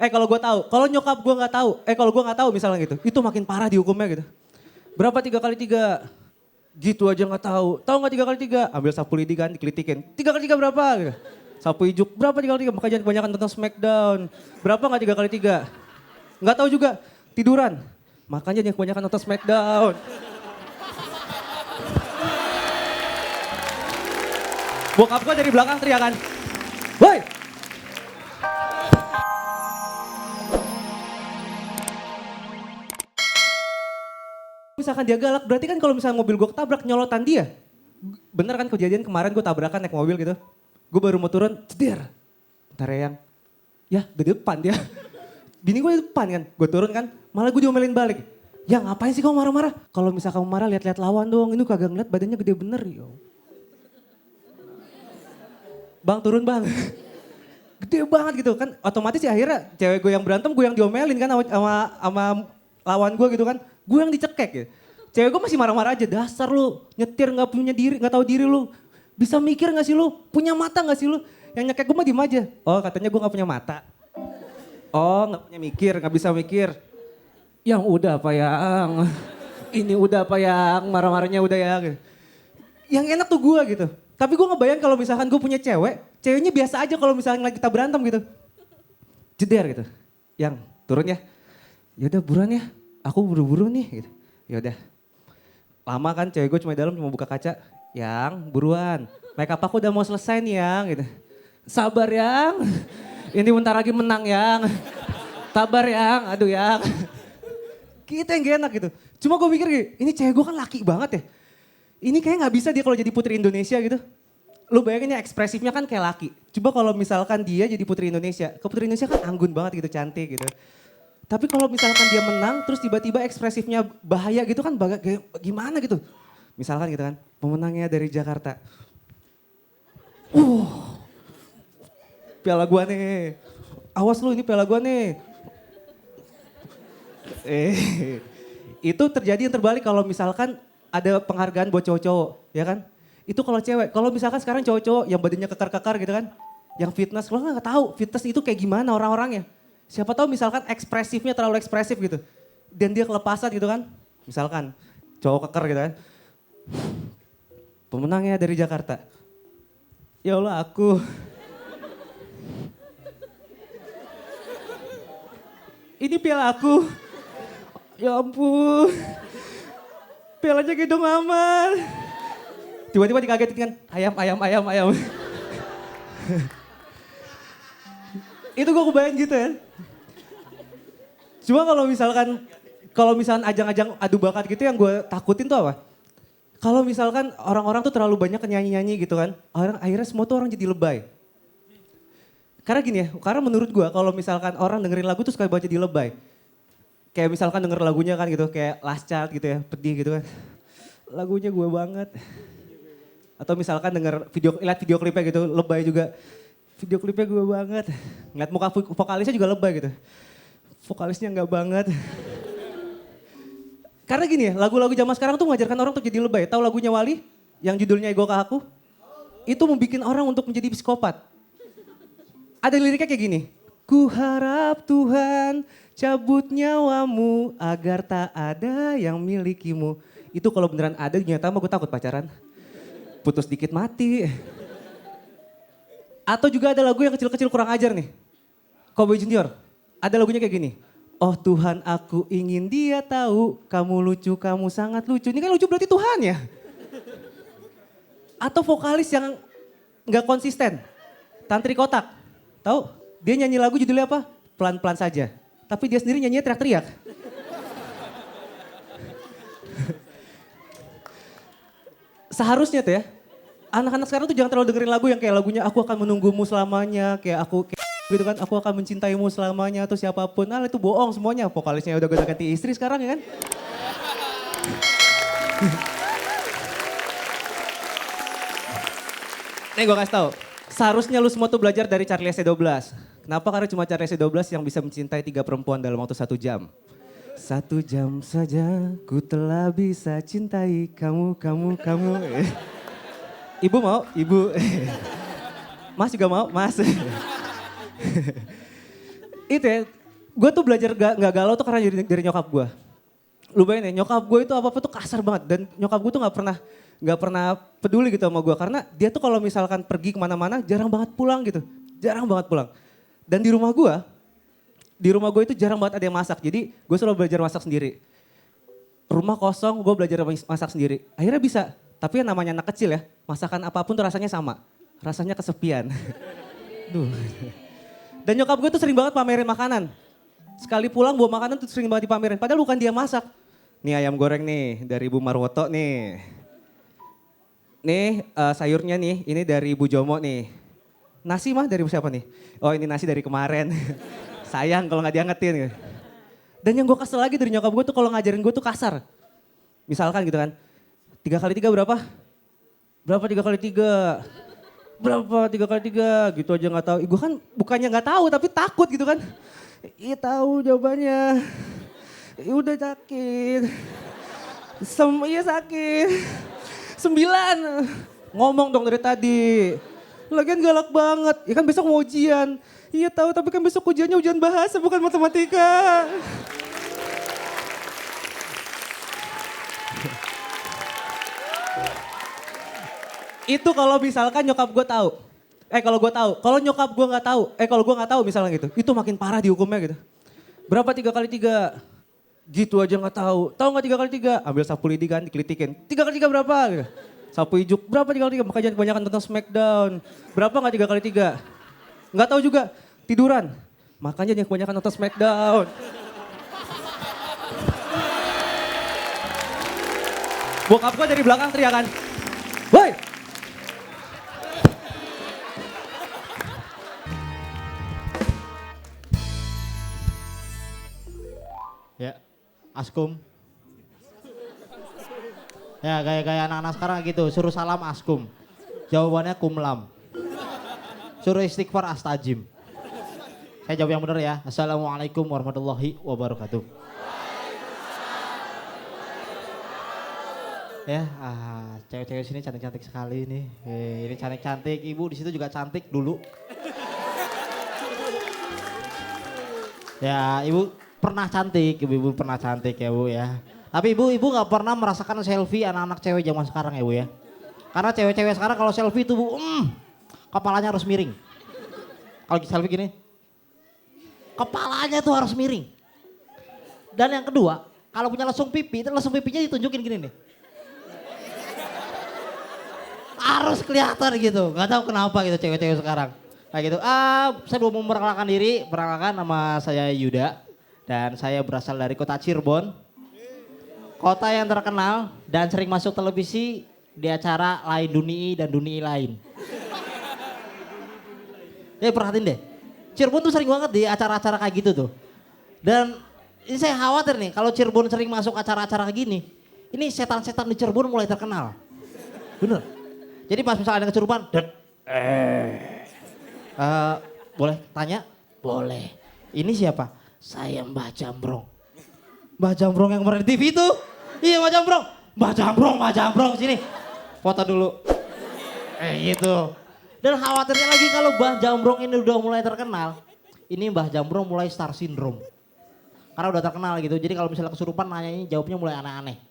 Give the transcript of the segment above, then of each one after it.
Kalau gue tahu, kalau nyokap gue nggak tahu, kalau gue nggak tahu misalnya gitu, itu makin parah dihukumnya gitu. Berapa 3 kali 3? Gitu aja nggak tahu. Tahu nggak 3 kali 3? Ambil sapu lidi kan, dikelitikin. 3 kali 3 berapa? Gitu. Sapu ijuk, berapa 3 kali 3? Makanya jangan kebanyakan tentang Smackdown. Berapa nggak 3 kali 3? Nggak tahu juga, tiduran. Makanya jangan kebanyakan nonton Smackdown. Bokap gue dari belakang teriakan, woi! Misalkan dia galak, berarti kan kalau misalnya mobil gue ketabrak nyolotan dia. Bener kan kejadian kemarin gue tabrakan naik mobil gitu. Gue baru mau turun, ceder. Bentar ya yang, ya di depan dia. Bini gue di depan kan, gue turun kan, malah gue diomelin balik. Ya ngapain sih kamu marah-marah? Kalau misalkan kamu marah lihat-lihat lawan dong, ini kagak ngeliat badannya gede bener. Yo. Bang turun bang. Gede banget gitu kan, otomatis ya akhirnya cewek gue yang berantem, gue yang diomelin kan sama lawan gue gitu kan. Gue yang dicekek ya. Cewek gue masih marah-marah aja, dasar lu nyetir gak punya diri, gak tahu diri lu. Bisa mikir gak sih lu? Punya mata gak sih lu? Yang nyekek gue mah diem aja. Oh katanya gue gak punya mata. Oh gak punya mikir, gak bisa mikir. Yang udah apa yang, ini udah apa yang, marah-marahnya udah ya. Yang enak tuh gue gitu. Tapi gue ngebayang kalau misalkan gue punya cewek, ceweknya biasa aja kalau misalnya lagi kita berantem gitu. Jeder gitu. Yang turun ya. Yaudah buruan ya, aku buru-buru nih gitu. Yaudah. Lama kan cewek gue cuma di dalam cuma buka kaca. Yang buruan, make up aku udah mau selesai nih yang gitu. Sabar yang, ini bentar lagi menang yang. Sabar yang, aduh yang. Kita yang gak enak gitu. Cuma gue mikir gini, ini cewek gue kan laki banget ya. Ini kayak gak bisa dia kalau jadi putri Indonesia gitu. Lu bayangin ya ekspresifnya kan kayak laki. Coba kalau misalkan dia jadi putri Indonesia. Ke putri Indonesia kan anggun banget gitu, cantik gitu. Tapi kalau misalkan dia menang terus tiba-tiba ekspresifnya bahaya gitu kan gimana gitu. Misalkan gitu kan, pemenangnya dari Jakarta. Piala gua nih. Awas lu ini piala gua nih. Itu terjadi yang terbalik kalau misalkan ada penghargaan buat cowok-cowok, ya kan? Itu kalau cewek, kalau misalkan sekarang cowok-cowok yang badannya kekar-kekar gitu kan, yang fitness, lo nggak tahu fitness itu kayak gimana orang-orangnya. Siapa tahu misalkan ekspresifnya terlalu ekspresif gitu, dan dia kelepasan gitu kan, misalkan cowok keker gitu kan, pemenangnya dari Jakarta. Ya Allah aku. Ini piala aku. Ya ampun. Pialanya gendong aman. Tiba-tiba dikagetin kan, ayam. Itu gue kebayang gitu ya. Cuma kalau misalkan ajang-ajang adu bakat gitu yang gue takutin tuh apa? Kalau misalkan orang-orang tuh terlalu banyak nyanyi-nyanyi gitu kan, akhirnya semua tuh orang jadi lebay. Karena gini ya, karena menurut gue kalau misalkan orang dengerin lagu tuh suka banget jadi lebay. Kayak misalkan denger lagunya kan gitu, kayak Last Child gitu ya, pedih gitu kan. Lagunya gue banget. Atau misalkan lihat video klipnya gitu, lebay juga. Video klipnya gue banget. Ngeliat muka vokalisnya juga lebay gitu. Vokalisnya enggak banget. Karena gini ya, lagu-lagu zaman sekarang tuh mengajarkan orang untuk jadi lebay. Tahu lagunya Wali? Yang judulnya Ego Ke Aku? Itu membuat orang untuk menjadi psikopat. Ada liriknya kayak gini. Ku harap Tuhan cabut nyawamu agar tak ada yang milikimu. Itu kalau beneran ada nyata mah gue takut pacaran. Putus dikit mati. Atau juga ada lagu yang kecil-kecil kurang ajar nih. Cowboy Junior. Ada lagunya kayak gini. Oh Tuhan aku ingin dia tahu kamu lucu, kamu sangat lucu. Ini kan lucu berarti Tuhan ya. Atau vokalis yang nggak konsisten. Tantri Kotak. Tahu? Dia nyanyi lagu judulnya apa? Pelan-pelan saja. Tapi dia sendiri nyanyinya teriak-teriak. Seharusnya tuh ya, anak-anak sekarang tuh jangan terlalu dengerin lagu yang kayak lagunya aku akan menunggumu selamanya, kayak gitu kan, aku akan mencintaimu selamanya atau siapapun. Nah itu bohong semuanya, vokalisnya udah ganti istri sekarang ya kan. Nih gue kasih tau, seharusnya lu semua tuh belajar dari Charlie SC12. Kenapa? Karena cuma Charlie SC12 yang bisa mencintai 3 perempuan dalam waktu 1 jam. 1 jam saja ku telah bisa cintai kamu. Ibu mau? Ibu. Mas juga mau? Mas. Itu ya, gue tuh belajar gak galau tuh karena dari nyokap gue. Lu bayangin ya, nyokap gue itu apa-apa tuh kasar banget. Dan nyokap gue tuh gak pernah peduli gitu sama gue. Karena dia tuh kalau misalkan pergi kemana-mana jarang banget pulang gitu. Jarang banget pulang. Dan di rumah gue itu jarang banget ada yang masak. Jadi gue selalu belajar masak sendiri. Rumah kosong, gue belajar masak sendiri. Akhirnya bisa, tapi yang namanya anak kecil ya, masakan apapun tuh rasanya sama. Rasanya kesepian. Duh. Dan nyokap gue tuh sering banget pamerin makanan. Sekali pulang bawa makanan tuh sering banget dipamerin. Padahal bukan dia masak. Nih ayam goreng nih dari Bu Marwoto nih. Nih sayurnya nih, ini dari Bu Jomo nih. Nasi mah dari siapa nih? Oh ini nasi dari kemarin. Sayang kalau nggak diangetin. Dan yang gue kesel lagi dari nyokap gue tuh kalau ngajarin gue tuh kasar. Misalkan gitu kan, 3 kali 3 berapa? Berapa 3 kali 3? Berapa 3 kali 3? Gitu aja nggak tahu. Gue kan bukannya nggak tahu tapi takut gitu kan. Iya tahu jawabannya. Udah sakit. Iya sakit. 9. Ngomong dong dari tadi. Lagian galak banget. Ya kan besok mau ujian. Iya tahu tapi kan besok ujiannya ujian bahasa bukan matematika. Itu kalau misalkan nyokap gue tahu. Kalau gue tahu. Kalau nyokap gue nggak tahu. Kalau gue nggak tahu misalnya gitu. Itu makin parah dihukumnya gitu. Berapa 3 kali 3? Gitu aja nggak tahu. Tahu nggak 3 kali 3? Ambil sapu lidi kan dikelitikin. 3 kali 3 berapa? Gitu. Sapu ijuk. Berapa 3 kali 3? Makanya jangan kebanyakan tentang Smackdown. Berapa nggak 3 kali 3? Nggak tahu juga. Tiduran. Makanya jangan kebanyakan nonton Smackdown. Bokap gue dari belakang teriakan. Woi! Ya, askum. Ya kayak anak-anak sekarang gitu, suruh salam askum. Jawabannya kumlam. Suruh istighfar astajim. Saya jawab yang benar ya. Assalamualaikum warahmatullahi wabarakatuh. Ya, cewek-cewek sini cantik-cantik sekali nih. Ini cantik-cantik, ibu di situ juga cantik dulu. Ya, ibu pernah cantik, ibu pernah cantik ya bu ya. Tapi ibu nggak pernah merasakan selfie anak-anak cewek zaman sekarang ya bu ya. Karena cewek-cewek sekarang kalau selfie itu bu, kepalanya harus miring. Kalau selfie gini, kepalanya tuh harus miring. Dan yang kedua, kalau punya lesung pipi, itu lesung pipinya ditunjukin gini nih. Harus kelihatan gitu, nggak tahu kenapa gitu cewek-cewek sekarang. Kayak gitu, saya belum mau memperkenalkan diri, perkenalkan nama saya Yuda. Dan saya berasal dari kota Cirebon. Kota yang terkenal dan sering masuk televisi di acara Lain Dunii dan Dunii Lain. Perhatiin deh, Cirebon tuh sering banget di acara-acara kayak gitu tuh. Dan ini saya khawatir nih, kalau Cirebon sering masuk acara-acara kayak gini, ini setan-setan di Cirebon mulai terkenal. Bener. Jadi pas misalnya ada yang kesurupan, boleh tanya? Boleh. Ini siapa? Saya Mbah Jambrong. Mbah Jambrong yang kemarin di TV itu? Iya Mbah Jambrong. Mbah Jambrong sini. Foto dulu. Gitu. Dan khawatirnya lagi kalau Mbah Jambrong ini udah mulai terkenal. Ini Mbah Jambrong mulai star syndrome. Karena udah terkenal gitu. Jadi kalau misalnya kesurupan nanya ini jawabnya mulai aneh-aneh.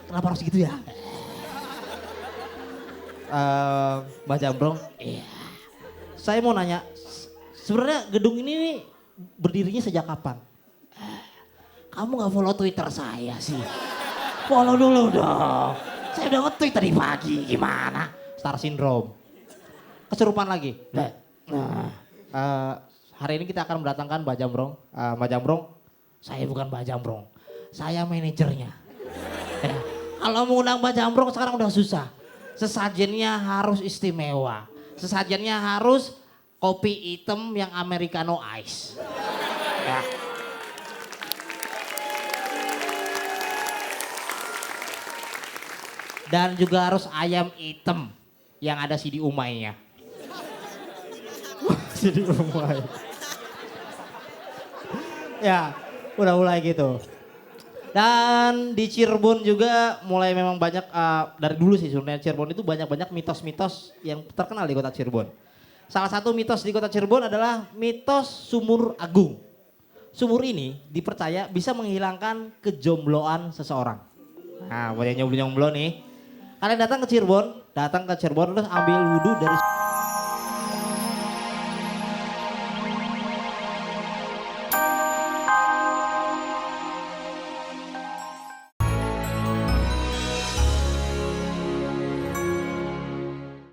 Kenapa harus gitu ya? Mbah Jambrong. Iya. Saya mau nanya, sebenarnya gedung ini nih berdirinya sejak kapan? Kamu gak follow Twitter saya sih? Follow dulu dong. Saya udah nge-tweet tadi pagi, gimana? Star syndrome. Kesurupan lagi. Hari ini kita akan mendatangkan Mbah Jambrong. Mbah Jambrong, saya bukan Mbah Jambrong. Saya manajernya. Kalau mau undang Mbah Jambrong sekarang udah susah. Sesajennya harus istimewa. Sesajennya harus kopi hitam yang Americano Ice. Ya. Dan juga harus ayam hitam yang ada sidi umainya. Sidi umai. Ya, udah mulai gitu. Dan di Cirebon juga mulai memang banyak, dari dulu sih sebenarnya Cirebon itu banyak-banyak mitos-mitos yang terkenal di kota Cirebon. Salah satu mitos di kota Cirebon adalah mitos Sumur Agung. Sumur ini dipercaya bisa menghilangkan kejombloan seseorang. Nah, buat yang jomblo-jomblo nih, kalian datang ke Cirebon terus ambil wudhu dari